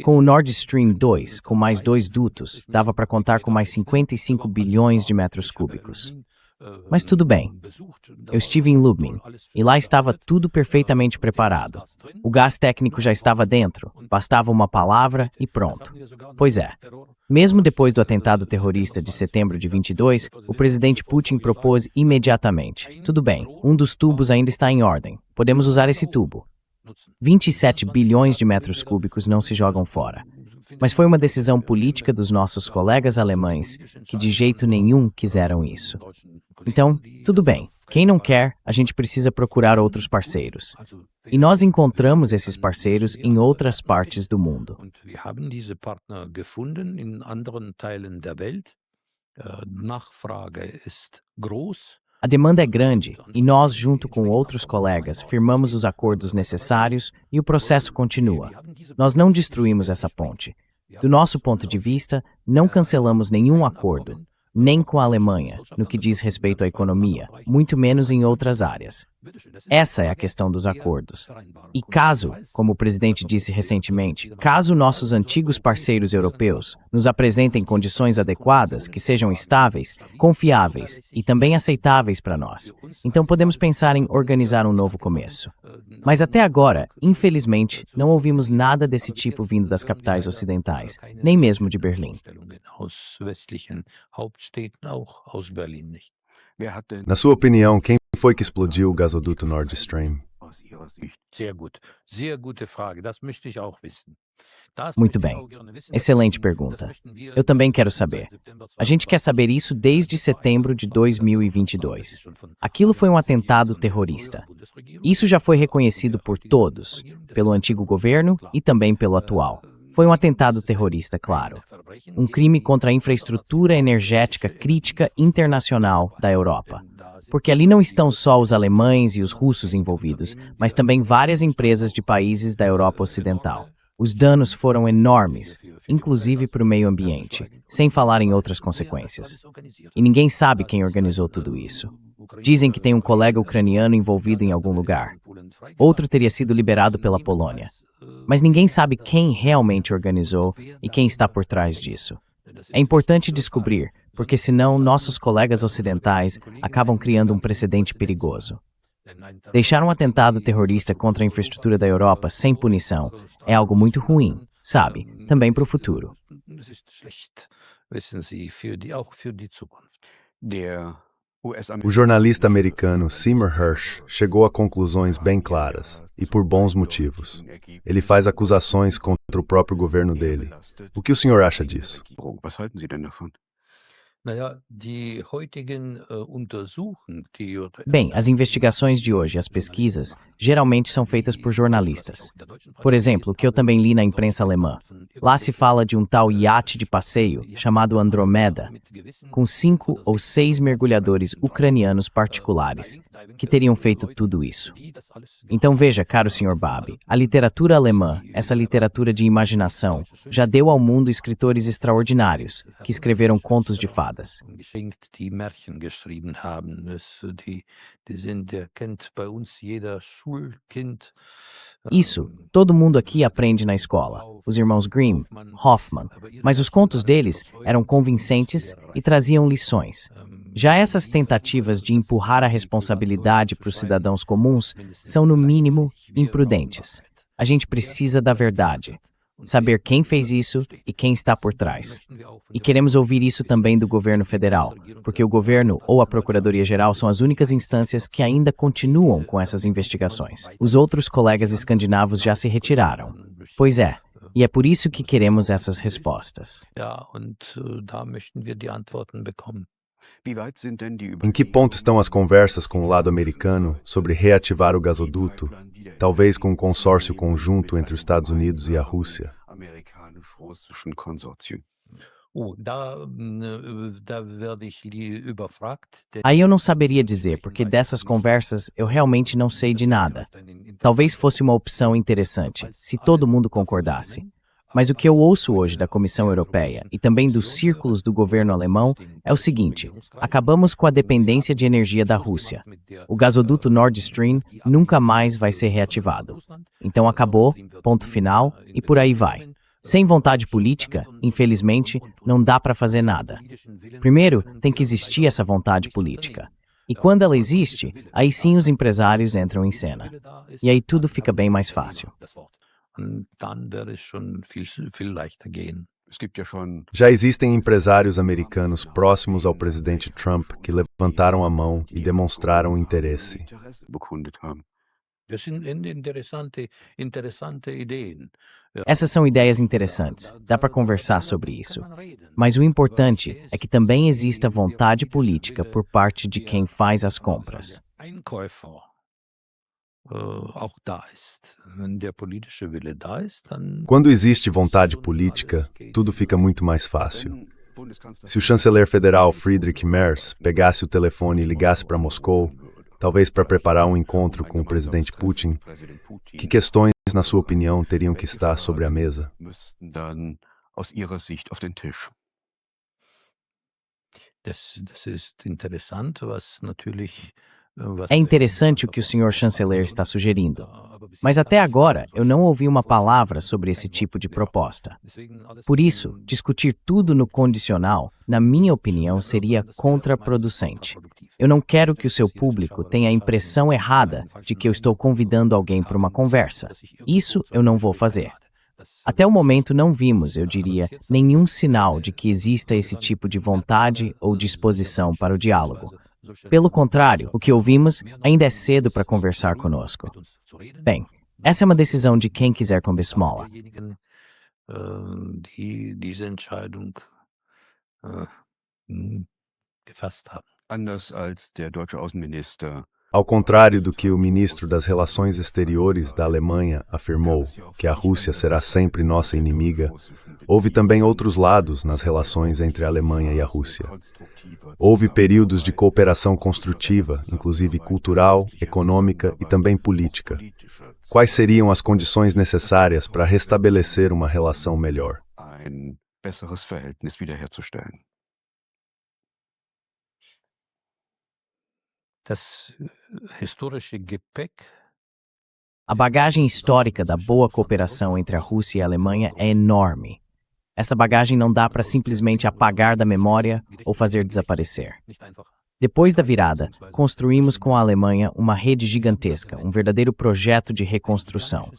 Com o Nord Stream 2, com mais 2 dutos, dava para contar com mais 55 bilhões de metros cúbicos. Mas tudo bem. Eu estive em Lubmin, e lá estava tudo perfeitamente preparado. O gás técnico já estava dentro, bastava uma palavra e pronto. Pois é. Mesmo depois do atentado terrorista de setembro de 22, o presidente Putin propôs imediatamente: tudo bem, um dos tubos ainda está em ordem, podemos usar esse tubo. 27 bilhões de metros cúbicos não se jogam fora. Mas foi uma decisão política dos nossos colegas alemães que de jeito nenhum quiseram isso. Então, tudo bem. Quem não quer, a gente precisa procurar outros parceiros. E nós encontramos esses parceiros em outras partes do mundo. A demanda é grande e nós, junto com outros colegas, firmamos os acordos necessários e o processo continua. Nós não destruímos essa ponte. Do nosso ponto de vista, não cancelamos nenhum acordo, nem com a Alemanha, no que diz respeito à economia, muito menos em outras áreas. Essa é a questão dos acordos. E caso, como o presidente disse recentemente, caso nossos antigos parceiros europeus nos apresentem condições adequadas, que sejam estáveis, confiáveis e também aceitáveis para nós, então podemos pensar em organizar um novo começo. Mas até agora, infelizmente, não ouvimos nada desse tipo vindo das capitais ocidentais, nem mesmo de Berlim. Na sua opinião, quem foi que explodiu o gasoduto Nord Stream? Muito bem. Excelente pergunta. Eu também quero saber. A gente quer saber isso desde setembro de 2022. Aquilo foi um atentado terrorista. Isso já foi reconhecido por todos, pelo antigo governo e também pelo atual. Foi um atentado terrorista, claro. Um crime contra a infraestrutura energética crítica internacional da Europa. Porque ali não estão só os alemães e os russos envolvidos, mas também várias empresas de países da Europa Ocidental. Os danos foram enormes, inclusive para o meio ambiente, sem falar em outras consequências. E ninguém sabe quem organizou tudo isso. Dizem que tem um colega ucraniano envolvido em algum lugar. Outro teria sido liberado pela Polônia. Mas ninguém sabe quem realmente organizou e quem está por trás disso. É importante descobrir, porque senão nossos colegas ocidentais acabam criando um precedente perigoso. Deixar um atentado terrorista contra a infraestrutura da Europa sem punição é algo muito ruim, sabe, também para o futuro. O jornalista americano Seymour Hersh chegou a conclusões bem claras, e por bons motivos. Ele faz acusações contra o próprio governo dele. O que o senhor acha disso? Bem, as investigações de hoje, as pesquisas, geralmente são feitas por jornalistas. Por exemplo, o que eu também li na imprensa alemã. Lá se fala de um tal iate de passeio, chamado Andromeda, com 5 ou 6 mergulhadores ucranianos particulares, que teriam feito tudo isso. Então veja, caro Sr. Babi, a literatura alemã, essa literatura de imaginação, já deu ao mundo escritores extraordinários, que escreveram contos de fadas. Isso, todo mundo aqui aprende na escola. Os irmãos Grimm, Hoffmann, mas os contos deles eram convincentes e traziam lições. Já essas tentativas de empurrar a responsabilidade para os cidadãos comuns são, no mínimo, imprudentes. A gente precisa da verdade, saber quem fez isso e quem está por trás. E queremos ouvir isso também do governo federal, porque o governo ou a Procuradoria-Geral são as únicas instâncias que ainda continuam com essas investigações. Os outros colegas escandinavos já se retiraram. Pois é, e é por isso que queremos essas respostas. Em que ponto estão as conversas com o lado americano sobre reativar o gasoduto, talvez com um consórcio conjunto entre os Estados Unidos e a Rússia? Aí eu não saberia dizer, porque dessas conversas eu realmente não sei de nada. Talvez fosse uma opção interessante, se todo mundo concordasse. Mas o que eu ouço hoje da Comissão Europeia e também dos círculos do governo alemão é o seguinte: acabamos com a dependência de energia da Rússia. O gasoduto Nord Stream nunca mais vai ser reativado. Então acabou, ponto final, e por aí vai. Sem vontade política, infelizmente, não dá para fazer nada. Primeiro, tem que existir essa vontade política. E quando ela existe, aí sim os empresários entram em cena. E aí tudo fica bem mais fácil. Já existem empresários americanos próximos ao presidente Trump que levantaram a mão e demonstraram interesse. Essas são ideias interessantes, dá para conversar sobre isso. Mas o importante é que também exista vontade política por parte de quem faz as compras. Quando existe vontade política, tudo fica muito mais fácil. Se o chanceler federal Friedrich Merz pegasse o telefone e ligasse para Moscou, talvez para preparar um encontro com o presidente Putin, que questões, na sua opinião, teriam que estar sobre a mesa? É interessante o que o senhor chanceler está sugerindo, mas até agora eu não ouvi uma palavra sobre esse tipo de proposta. Por isso, discutir tudo no condicional, na minha opinião, seria contraproducente. Eu não quero que o seu público tenha a impressão errada de que eu estou convidando alguém para uma conversa. Isso eu não vou fazer. Até o momento não vimos, eu diria, nenhum sinal de que exista esse tipo de vontade ou disposição para o diálogo. Pelo contrário, o que ouvimos ainda é cedo para conversar conosco. Bem, essa é uma decisão de quem quiser comer esmola. Ao contrário do que o ministro das Relações Exteriores da Alemanha afirmou, que a Rússia será sempre nossa inimiga, houve também outros lados nas relações entre a Alemanha e a Rússia. Houve períodos de cooperação construtiva, inclusive cultural, econômica e também política. Quais seriam as condições necessárias para restabelecer uma relação melhor? A bagagem histórica da boa cooperação entre a Rússia e a Alemanha é enorme. Essa bagagem não dá para simplesmente apagar da memória ou fazer desaparecer. Depois da virada, construímos com a Alemanha uma rede gigantesca, um verdadeiro projeto de reconstrução.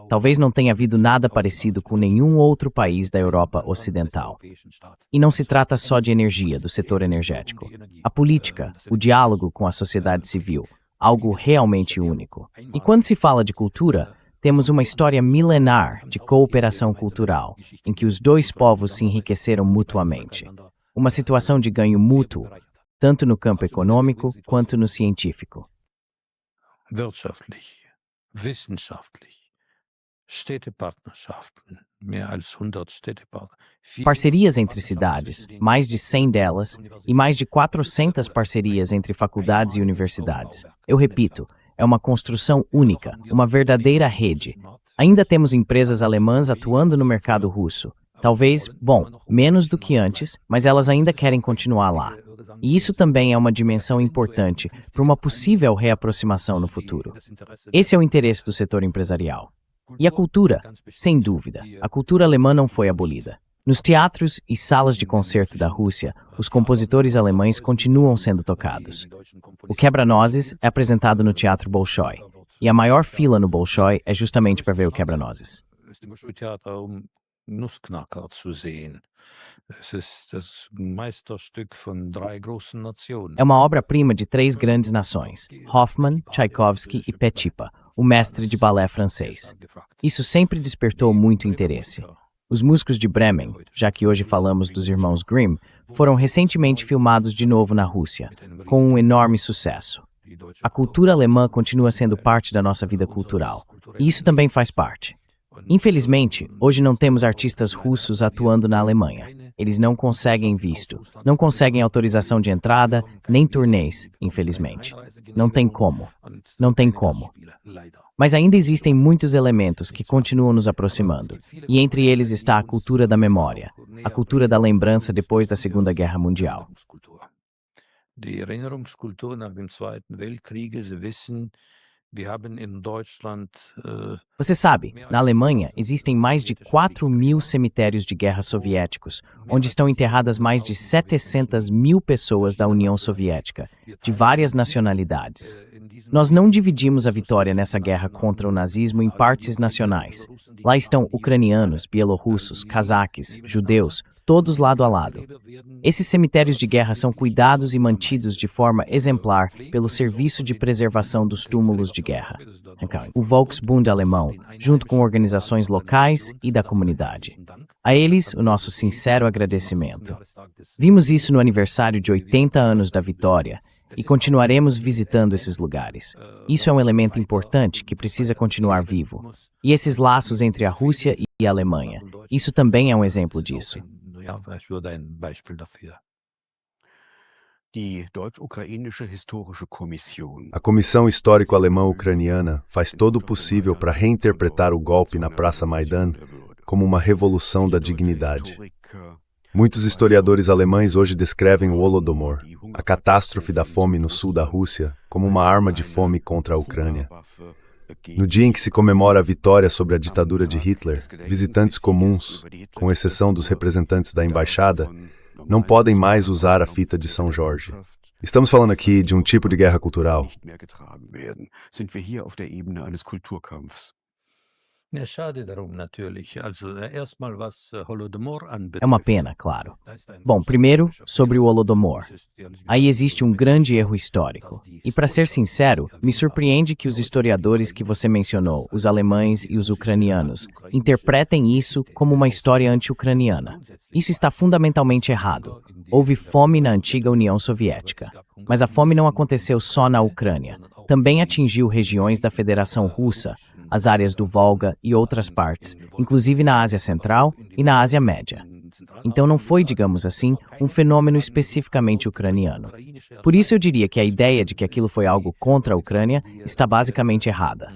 Talvez não tenha havido nada parecido com nenhum outro país da Europa Ocidental. E não se trata só de energia, do setor energético. A política, o diálogo com a sociedade civil, algo realmente único. E quando se fala de cultura, temos uma história milenar de cooperação cultural, em que os dois povos se enriqueceram mutuamente. Uma situação de ganho mútuo, tanto no campo econômico quanto no científico. Wirtschaftlich, wissenschaftlich, Städtepartnerschaften, mehr als 100 Städtepartner. Parcerias entre cidades, mais de 100 delas, e mais de 400 parcerias entre faculdades e universidades. Eu repito, é uma construção única, uma verdadeira rede. Ainda temos empresas alemãs atuando no mercado russo. Talvez, menos do que antes, mas elas ainda querem continuar lá. E isso também é uma dimensão importante para uma possível reaproximação no futuro. Esse é o interesse do setor empresarial. E a cultura, sem dúvida, a cultura alemã não foi abolida. Nos teatros e salas de concerto da Rússia, os compositores alemães continuam sendo tocados. O Quebra-Nozes é apresentado no Teatro Bolshoi, e a maior fila no Bolshoi é justamente para ver o Quebra-Nozes. Nussknacker zu sehen. Es ist das Meisterstück von 3 großen Nationen. É uma obra-prima de 3 grandes nações, Hoffmann, Tchaikovsky e Petipa, o mestre de balé francês. Isso sempre despertou muito interesse. Os músicos de Bremen, já que hoje falamos dos irmãos Grimm, foram recentemente filmados de novo na Rússia, com um enorme sucesso. A cultura alemã continua sendo parte da nossa vida cultural, e isso também faz parte. Infelizmente, hoje não temos artistas russos atuando na Alemanha. Eles não conseguem visto, não conseguem autorização de entrada, nem turnês, infelizmente. Não tem como. Não tem como. Mas ainda existem muitos elementos que continuam nos aproximando, e entre eles está a cultura da memória, a cultura da lembrança depois da Segunda Guerra Mundial. Die Erinnerungskultur nach dem Zweiten Weltkrieg, Sie wissen, wir haben in Deutschland. Você sabe, na Alemanha existem mais de 4.000 cemitérios de guerra soviéticos, onde estão enterradas mais de 700.000 pessoas da União Soviética, de várias nacionalidades. Nós não dividimos a vitória nessa guerra contra o nazismo em partes nacionais. Lá estão ucranianos, bielorrussos, cazaques, judeus, todos lado a lado. Esses cemitérios de guerra são cuidados e mantidos de forma exemplar pelo Serviço de Preservação dos Túmulos de Guerra, o Volksbund alemão, junto com organizações locais e da comunidade. A eles, o nosso sincero agradecimento. Vimos isso no aniversário de 80 anos da vitória e continuaremos visitando esses lugares. Isso é um elemento importante que precisa continuar vivo. E esses laços entre a Rússia e a Alemanha, isso também é um exemplo disso. A Comissão Histórico-Alemã-Ucraniana faz todo o possível para reinterpretar o golpe na Praça Maidan como uma revolução da dignidade. Muitos historiadores alemães hoje descrevem o Holodomor, a catástrofe da fome no sul da Rússia, como uma arma de fome contra a Ucrânia. No dia em que se comemora a vitória sobre a ditadura de Hitler, visitantes comuns, com exceção dos representantes da embaixada, não podem mais usar a fita de São Jorge. Estamos falando aqui de um tipo de guerra cultural. É uma pena, claro. Bom, primeiro, sobre o Holodomor. Aí existe um grande erro histórico. E para ser sincero, me surpreende que os historiadores que você mencionou, os alemães e os ucranianos, interpretem isso como uma história anti-ucraniana. Isso está fundamentalmente errado. Houve fome na antiga União Soviética. Mas a fome não aconteceu só na Ucrânia. Também atingiu regiões da Federação Russa, as áreas do Volga e outras partes, inclusive na Ásia Central e na Ásia Média. Então não foi, digamos assim, um fenômeno especificamente ucraniano. Por isso eu diria que a ideia de que aquilo foi algo contra a Ucrânia está basicamente errada.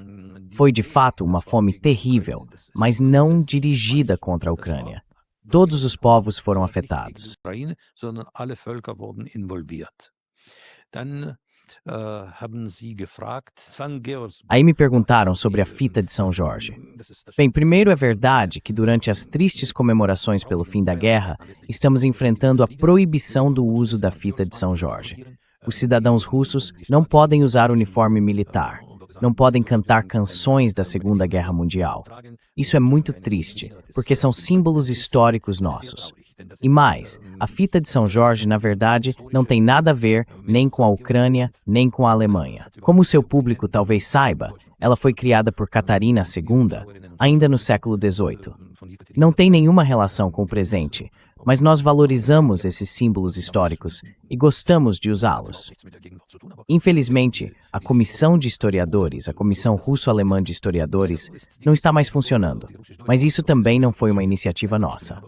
Foi de fato uma fome terrível, mas não dirigida contra a Ucrânia. Todos os povos foram afetados. Aí me perguntaram sobre a fita de São Jorge. Bem, primeiro é verdade que durante as tristes comemorações pelo fim da guerra, estamos enfrentando a proibição do uso da fita de São Jorge. Os cidadãos russos não podem usar uniforme militar, não podem cantar canções da Segunda Guerra Mundial. Isso é muito triste, porque são símbolos históricos nossos. E mais, a fita de São Jorge, na verdade, não tem nada a ver nem com a Ucrânia, nem com a Alemanha. Como o seu público talvez saiba, ela foi criada por Catarina II, ainda no século XVIII. Não tem nenhuma relação com o presente, mas nós valorizamos esses símbolos históricos e gostamos de usá-los. Infelizmente, a Comissão de Historiadores, a Comissão Russo-Alemã de Historiadores, não está mais funcionando, mas isso também não foi uma iniciativa nossa.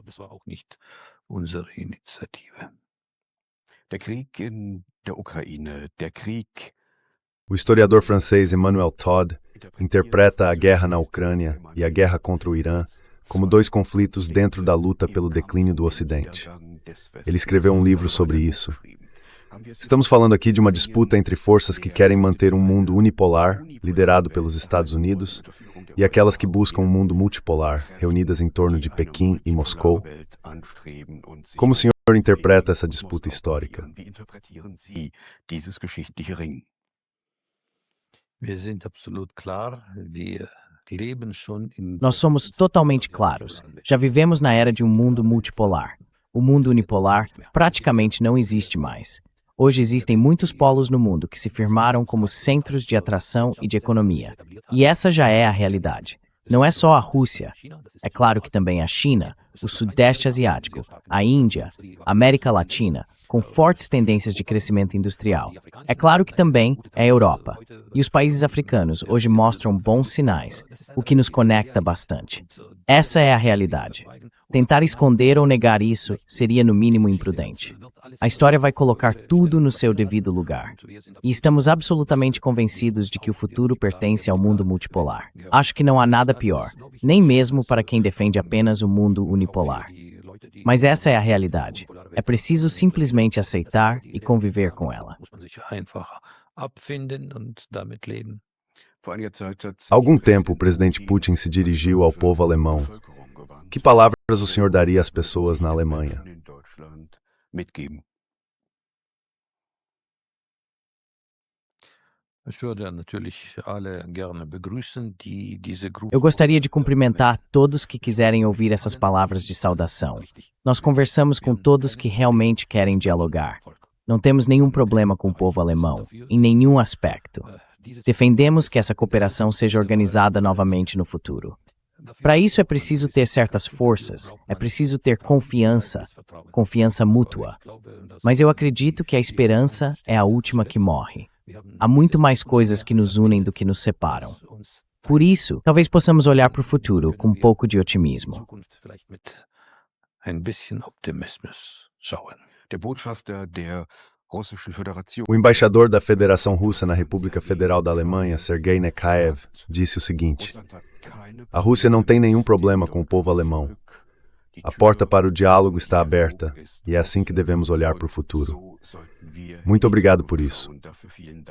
O historiador francês Emmanuel Todd interpreta a guerra na Ucrânia e a guerra contra o Irã como dois conflitos dentro da luta pelo declínio do Ocidente. Ele escreveu um livro sobre isso. Estamos falando aqui de uma disputa entre forças que querem manter um mundo unipolar, liderado pelos Estados Unidos, e aquelas que buscam um mundo multipolar, reunidas em torno de Pequim e Moscou? Como o senhor interpreta essa disputa histórica? Nós somos totalmente claros. Já vivemos na era de um mundo multipolar. O mundo unipolar praticamente não existe mais. Hoje existem muitos polos no mundo que se firmaram como centros de atração e de economia. E essa já é a realidade. Não é só a Rússia. É claro que também a China, o Sudeste Asiático, a Índia, a América Latina, com fortes tendências de crescimento industrial. É claro que também é a Europa. E os países africanos hoje mostram bons sinais, o que nos conecta bastante. Essa é a realidade. Tentar esconder ou negar isso seria no mínimo imprudente. A história vai colocar tudo no seu devido lugar. E estamos absolutamente convencidos de que o futuro pertence ao mundo multipolar. Acho que não há nada pior, nem mesmo para quem defende apenas o mundo unipolar. Mas essa é a realidade. É preciso simplesmente aceitar e conviver com ela. Há algum tempo, o presidente Putin se dirigiu ao povo alemão. Que palavras o senhor daria às pessoas na Alemanha? Eu gostaria de cumprimentar todos que quiserem ouvir essas palavras de saudação. Nós conversamos com todos que realmente querem dialogar. Não temos nenhum problema com o povo alemão, em nenhum aspecto. Defendemos que essa cooperação seja organizada novamente no futuro. Para isso é preciso ter certas forças, é preciso ter confiança mútua. Mas eu acredito que a esperança é a última que morre. Há muito mais coisas que nos unem do que nos separam. Por isso, talvez possamos olhar para o futuro com um pouco de otimismo. O embaixador da Federação Russa na República Federal da Alemanha, Sergei Nekaev, disse o seguinte: a Rússia não tem nenhum problema com o povo alemão. A porta para o diálogo está aberta e é assim que devemos olhar para o futuro. Muito obrigado por isso.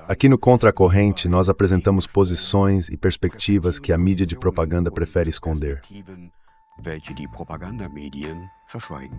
Aqui no Contra a Corrente, nós apresentamos posições e perspectivas que a mídia de propaganda prefere esconder. Welche die Propagandamedien verschweigen.